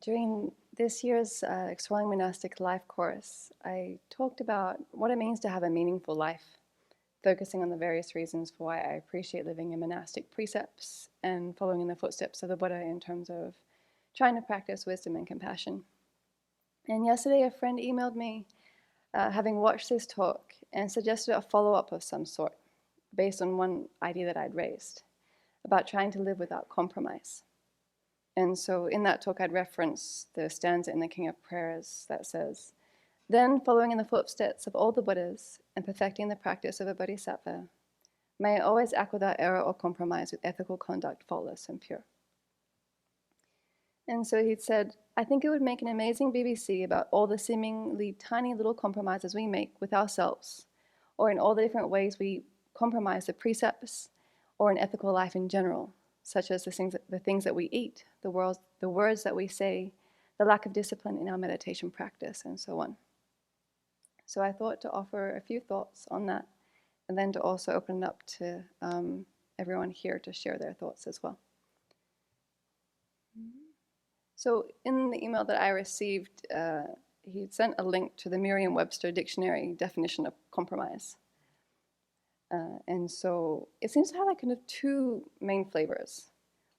During this year's Exploring Monastic Life course, I talked about what it means to have a meaningful life, focusing on the various reasons for why I appreciate living in monastic precepts and following in the footsteps of the Buddha in terms of trying to practice wisdom and compassion. And yesterday, a friend emailed me, having watched this talk, and suggested a follow-up of some sort, based on one idea that I'd raised, about trying to live without compromise. And so in that talk, I'd reference the stanza in the King of Prayers that says, "Then, following in the footsteps of all the Buddhas and perfecting the practice of a bodhisattva, may I always act without error or compromise with ethical conduct faultless and pure." And so he'd said, "I think it would make an amazing BBC about all the seemingly tiny little compromises we make with ourselves, or in all the different ways we compromise the precepts, or in ethical life in general, such as the things that we eat, the words that we say, the lack of discipline in our meditation practice, and so on." So I thought to offer a few thoughts on that, and then to also open it up to everyone here to share their thoughts as well. So in the email that I received, he sent a link to the Merriam-Webster dictionary definition of compromise. And so it seems to have like kind of two main flavors,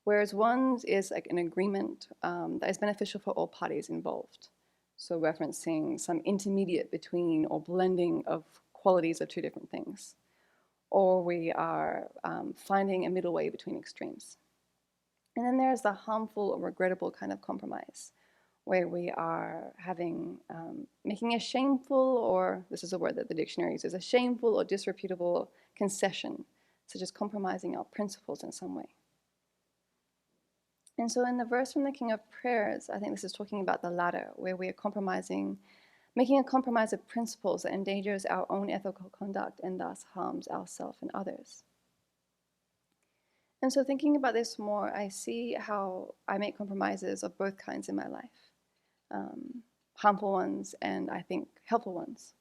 whereas one is like an agreement that is beneficial for all parties involved. So referencing some intermediate between or blending of qualities of two different things. Or we are finding a middle way between extremes. And then there's the harmful or regrettable kind of compromise, where we are making a shameful, or this is a word that the dictionary uses, a shameful or disreputable concession, such as compromising our principles in some way. And so in the verse from the King of Prayers, I think this is talking about the latter, where we are making a compromise of principles that endangers our own ethical conduct and thus harms ourselves and others. And so thinking about this more, I see how I make compromises of both kinds in my life. Harmful ones and I think helpful ones.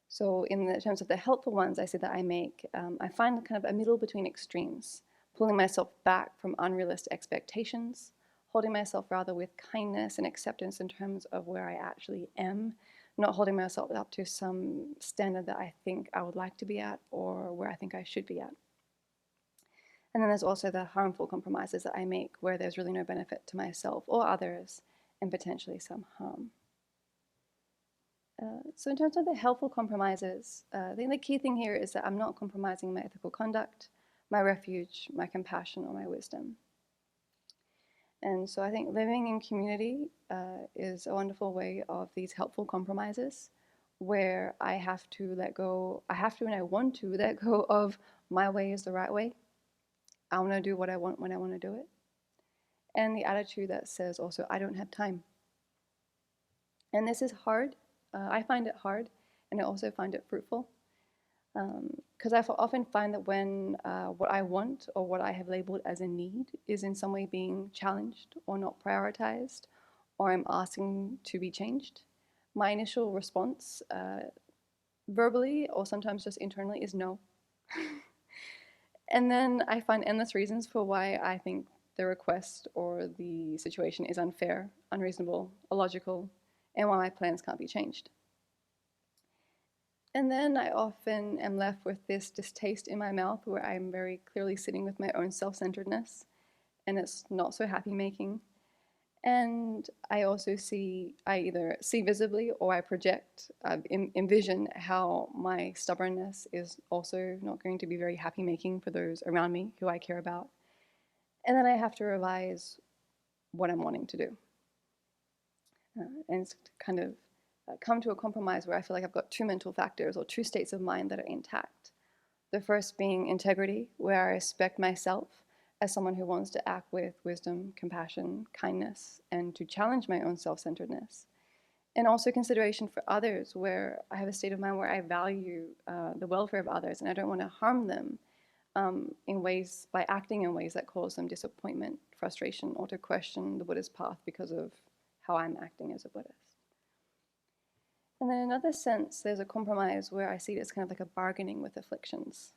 So in the terms of the helpful ones, I see that I find kind of a middle between extremes, pulling myself back from unrealistic expectations, holding myself rather with kindness and acceptance in terms of where I actually am, not holding myself up to some standard that I think I would like to be at or where I think I should be at. And then there's also the harmful compromises that I make where there's really no benefit to myself or others and potentially some harm. So in terms of the helpful compromises, I think the key thing here is that I'm not compromising my ethical conduct, my refuge, my compassion, or my wisdom. And so I think living in community is a wonderful way of these helpful compromises where I have to and I want to let go of my way is the right way. I want to do what I want when I want to do it. And the attitude that says also, I don't have time. And this is hard. I find it hard, and I also find it fruitful. Because I often find that when what I want or what I have labeled as a need is in some way being challenged or not prioritized, or I'm asking to be changed, my initial response, verbally or sometimes just internally, is no. And then I find endless reasons for why I think the request or the situation is unfair, unreasonable, illogical, and why my plans can't be changed. And then I often am left with this distaste in my mouth where I'm very clearly sitting with my own self-centeredness, and it's not so happy-making. And I either see visibly or I project, envision how my stubbornness is also not going to be very happy-making for those around me who I care about. And then I have to revise what I'm wanting to do. And it's kind of come to a compromise where I feel like I've got two mental factors or two states of mind that are intact. The first being integrity, where I respect myself as someone who wants to act with wisdom, compassion, kindness, and to challenge my own self-centeredness. And also consideration for others, where I have a state of mind where I value the welfare of others and I don't want to harm them by acting in ways that cause them disappointment, frustration, or to question the Buddha's path because of how I'm acting as a Buddhist. And then in another sense, there's a compromise where I see it as kind of like a bargaining with afflictions.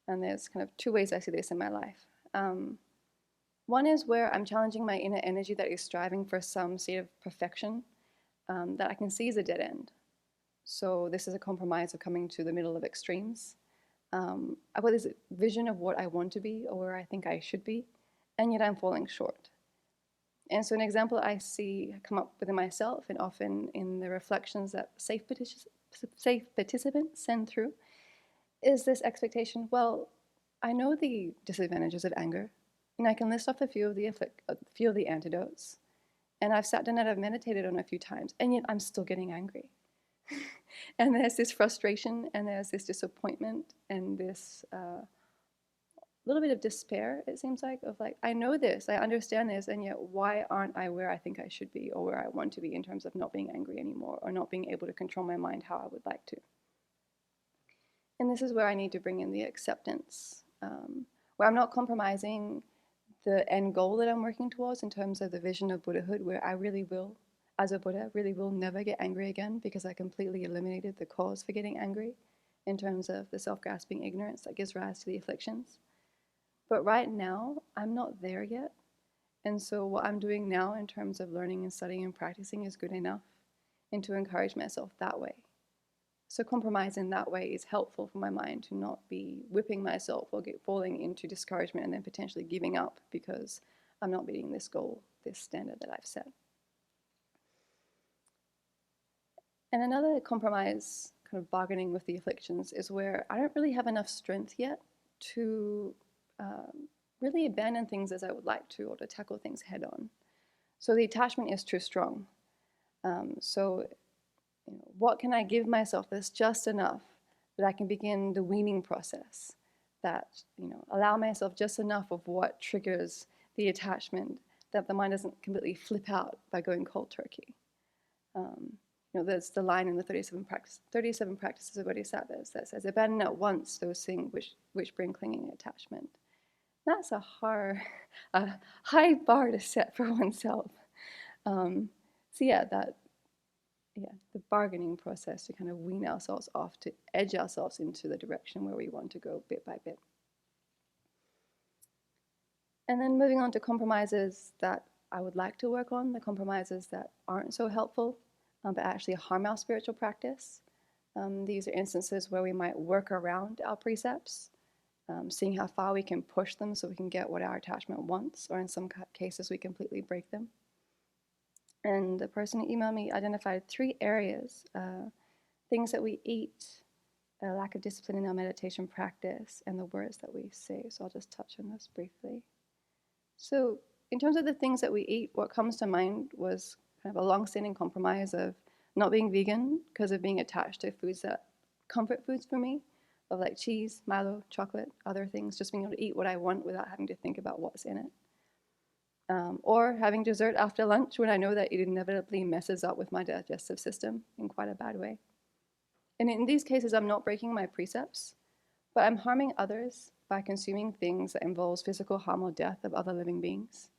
And there's kind of two ways I see this in my life. One is where I'm challenging my inner energy that is striving for some state of perfection that I can see is a dead end. So this is a compromise of coming to the middle of extremes. I've got this vision of what I want to be or where I think I should be, and yet I'm falling short. And so an example I see come up within myself and often in the reflections that safe participants send through is this expectation, well, I know the disadvantages of anger, and I can list off a few of the antidotes. And I've sat down and I've meditated on a few times, and yet I'm still getting angry. And there's this frustration, and there's this disappointment, and this little bit of despair, it seems like, of like, I know this, I understand this, and yet why aren't I where I think I should be or where I want to be in terms of not being angry anymore or not being able to control my mind how I would like to. And this is where I need to bring in the acceptance, where I'm not compromising the end goal that I'm working towards in terms of the vision of Buddhahood, where I really will, as a Buddha, really will never get angry again because I completely eliminated the cause for getting angry in terms of the self-grasping ignorance that gives rise to the afflictions. But right now, I'm not there yet. And so what I'm doing now in terms of learning and studying and practicing is good enough, and to encourage myself that way. So compromise in that way is helpful for my mind to not be whipping myself or falling into discouragement and then potentially giving up because I'm not meeting this goal, this standard that I've set. And another compromise, kind of bargaining with the afflictions, is where I don't really have enough strength yet to really abandon things as I would like to, or to tackle things head on. So the attachment is too strong. What can I give myself that's just enough that I can begin the weaning process, that allow myself just enough of what triggers the attachment, that the mind doesn't completely flip out by going cold turkey. There's the line in the 37 practices of Bodhisattvas that says, abandon at once those things which bring clinging attachment. That's a high bar to set for oneself. The bargaining process to kind of wean ourselves off, to edge ourselves into the direction where we want to go bit by bit. And then moving on to compromises that I would like to work on, the compromises that aren't so helpful, but actually harm our spiritual practice. These are instances where we might work around our precepts, seeing how far we can push them so we can get what our attachment wants, or in some cases we completely break them. And the person who emailed me identified 3 areas, things that we eat, a lack of discipline in our meditation practice, and the words that we say. So I'll just touch on this briefly. So in terms of the things that we eat, what comes to mind was kind of a long-standing compromise of not being vegan because of being attached to foods that comfort foods for me, of like cheese, Milo, chocolate, other things, just being able to eat what I want without having to think about what's in it. Or having dessert after lunch when I know that it inevitably messes up with my digestive system in quite a bad way. And in these cases, I'm not breaking my precepts, but I'm harming others by consuming things that involves physical harm or death of other living beings.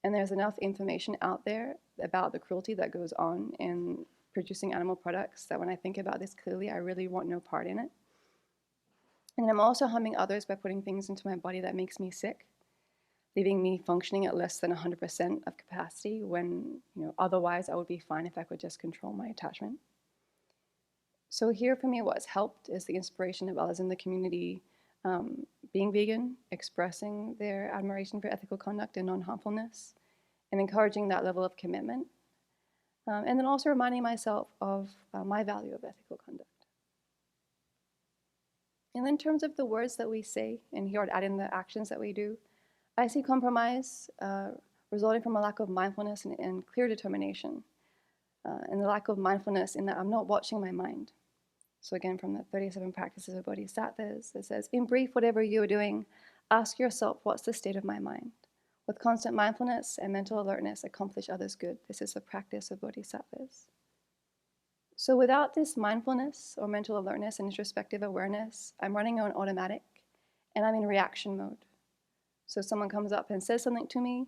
And there's enough information out there about the cruelty that goes on in producing animal products that when I think about this clearly, I really want no part in it. And I'm also harming others by putting things into my body that makes me sick, leaving me functioning at less than 100% of capacity when otherwise I would be fine if I could just control my attachment. So here for me what's helped is the inspiration of others in the community being vegan, expressing their admiration for ethical conduct and non-harmfulness, and encouraging that level of commitment. And then also reminding myself of my value of ethical conduct. And in terms of the words that we say, and here I'd add in the actions that we do, I see compromise resulting from a lack of mindfulness and clear determination, and the lack of mindfulness in that I'm not watching my mind. So again, from the 37 practices of Bodhisattvas, it says, in brief, whatever you're doing, ask yourself, what's the state of my mind? With constant mindfulness and mental alertness, accomplish others' good. This is the practice of Bodhisattvas. So without this mindfulness or mental alertness and introspective awareness, I'm running on automatic, and I'm in reaction mode. So someone comes up and says something to me,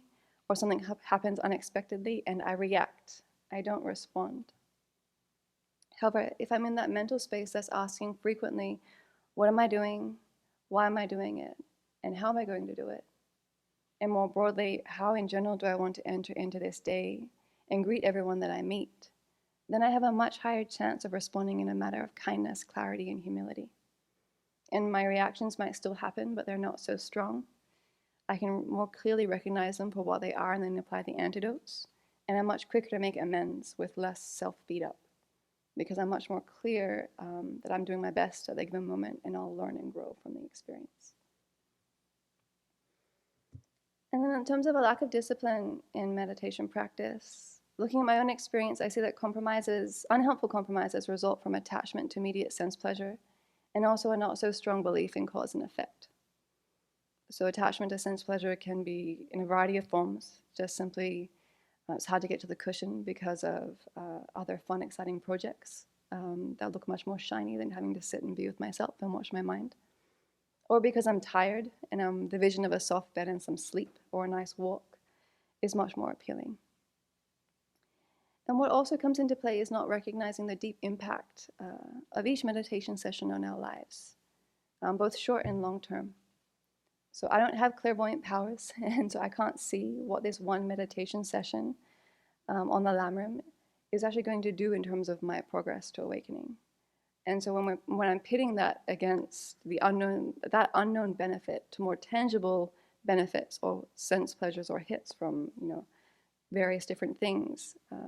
or something happens unexpectedly, and I react. I don't respond. However, if I'm in that mental space that's asking frequently, what am I doing? Why am I doing it? And how am I going to do it? And more broadly, how in general do I want to enter into this day and greet everyone that I meet? Then I have a much higher chance of responding in a matter of kindness, clarity, and humility. And my reactions might still happen, but they're not so strong. I can more clearly recognize them for what they are and then apply the antidotes. And I'm much quicker to make amends with less self-beat up, because I'm much more clear that I'm doing my best at the given moment, and I'll learn and grow from the experience. And then in terms of a lack of discipline in meditation practice, looking at my own experience, I see that unhelpful compromises result from attachment to immediate sense pleasure, and also a not so strong belief in cause and effect. So attachment to sense pleasure can be in a variety of forms, just simply it's hard to get to the cushion because of other fun, exciting projects that look much more shiny than having to sit and be with myself and watch my mind. Or because I'm tired and the vision of a soft bed and some sleep or a nice walk is much more appealing. And what also comes into play is not recognizing the deep impact of each meditation session on our lives, both short and long term. So I don't have clairvoyant powers, and so I can't see what this one meditation session on the Lamrim is actually going to do in terms of my progress to awakening. And so when I'm pitting that against that unknown benefit to more tangible benefits or sense pleasures or hits from various different things. For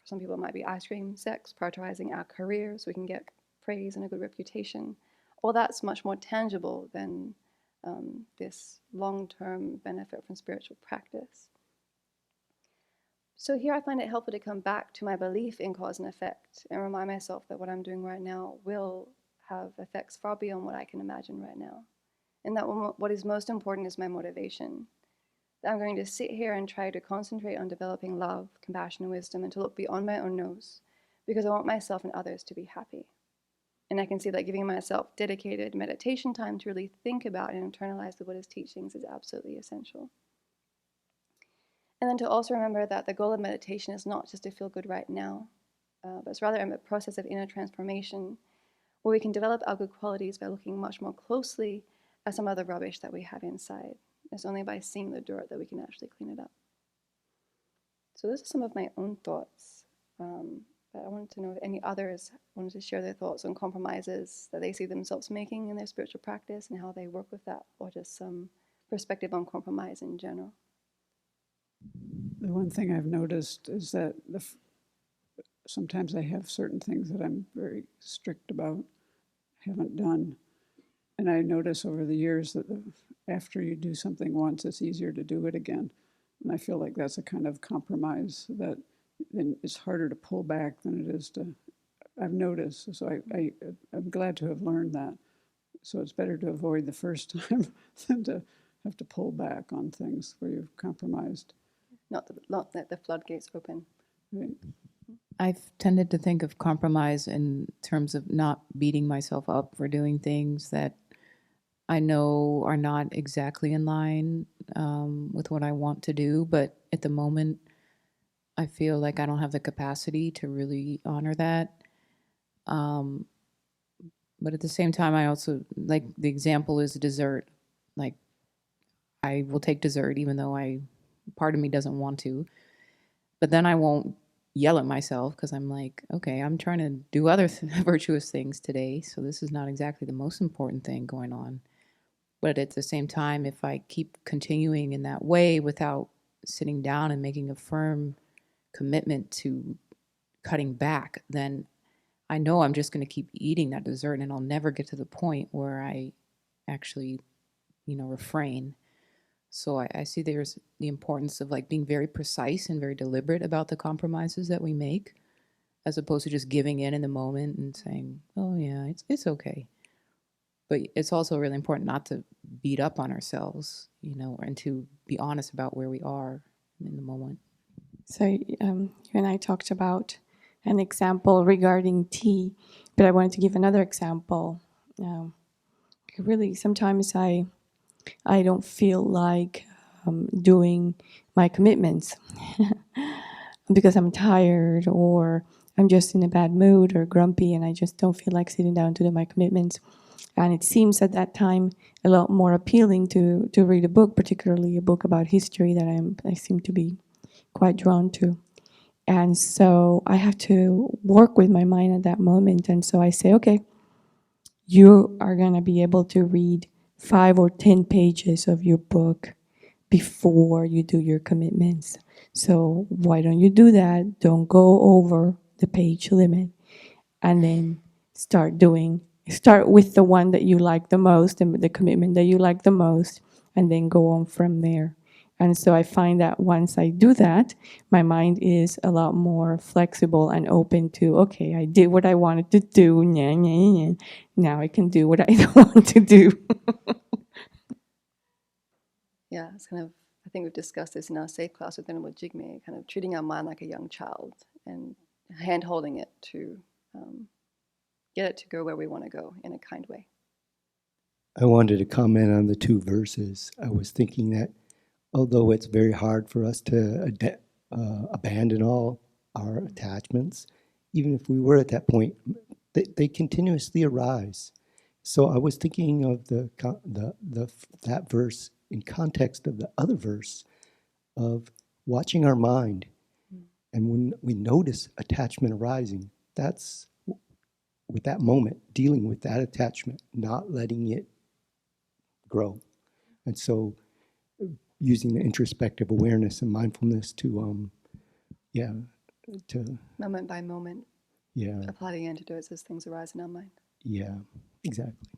some people it might be ice cream, sex, prioritizing our careers so we can get praise and a good reputation. All that's much more tangible than this long-term benefit from spiritual practice. So here I find it helpful to come back to my belief in cause and effect and remind myself that what I'm doing right now will have effects far beyond what I can imagine right now. And that what is most important is my motivation. That I'm going to sit here and try to concentrate on developing love, compassion, and wisdom, and to look beyond my own nose, because I want myself and others to be happy. And I can see that giving myself dedicated meditation time to really think about and internalize the Buddha's teachings is absolutely essential. And then to also remember that the goal of meditation is not just to feel good right now, but it's rather a process of inner transformation where we can develop our good qualities by looking much more closely at some of the rubbish that we have inside. It's only by seeing the dirt that we can actually clean it up. So those are some of my own thoughts. But I wanted to know if any others wanted to share their thoughts on compromises that they see themselves making in their spiritual practice and how they work with that, or just some perspective on compromise in general. The one thing I've noticed is that sometimes I have certain things that I'm very strict about, haven't done. And I notice over the years that after you do something once, it's easier to do it again. And I feel like that's a kind of compromise that then it's harder to pull back than it is to, I've noticed. So I'm glad to have learned that. So it's better to avoid the first time than to have to pull back on things where you've compromised. Not let the floodgates open. Right. I've tended to think of compromise in terms of not beating myself up for doing things that I know are not exactly in line with what I want to do, but at the moment, I feel like I don't have the capacity to really honor that. But at the same time, I also, like the example is dessert. Like I will take dessert even though part of me doesn't want to, but then I won't yell at myself because I'm like, okay, I'm trying to do other virtuous things today, so this is not exactly the most important thing going on. But at the same time, if I keep continuing in that way without sitting down and making a firm commitment to cutting back, then I know I'm just going to keep eating that dessert and I'll never get to the point where I actually, refrain. So I see there's the importance of like being very precise and very deliberate about the compromises that we make, as opposed to just giving in the moment and saying, oh yeah, it's okay. But it's also really important not to beat up on ourselves, and to be honest about where we are in the moment. So you and I talked about an example regarding tea, but I wanted to give another example. Really, sometimes I don't feel like doing my commitments because I'm tired or I'm just in a bad mood or grumpy and I just don't feel like sitting down to do my commitments. And it seems at that time a lot more appealing to read a book, particularly a book about history that I seem to be quite drawn to. And so I have to work with my mind at that moment. And so I say, okay, you are going to be able to read 5 or 10 pages of your book before you do your commitments. So why don't you do that? Don't go over the page limit. And then start with the one that you like the most and the commitment that you like the most, and then go on from there. And so I find that once I do that, my mind is a lot more flexible and open to, okay, I did what I wanted to do. Now I can do what I don't want to do. Yeah, it's kind of, I think we've discussed this in our safe class with Venerable Jigme, kind of treating our mind like a young child and hand holding it to get it to go where we want to go in a kind way. I wanted to comment on the 2 verses. I was thinking that although it's very hard for us to abandon all our attachments, even if we were at that point, they continuously arise. So I was thinking of that verse in context of the other verse of watching our mind. And when we notice attachment arising, that's with that moment, dealing with that attachment, not letting it grow. And so using the introspective awareness and mindfulness to Moment by moment, yeah, apply the antidotes as things arise in our mind. yeah, exactly.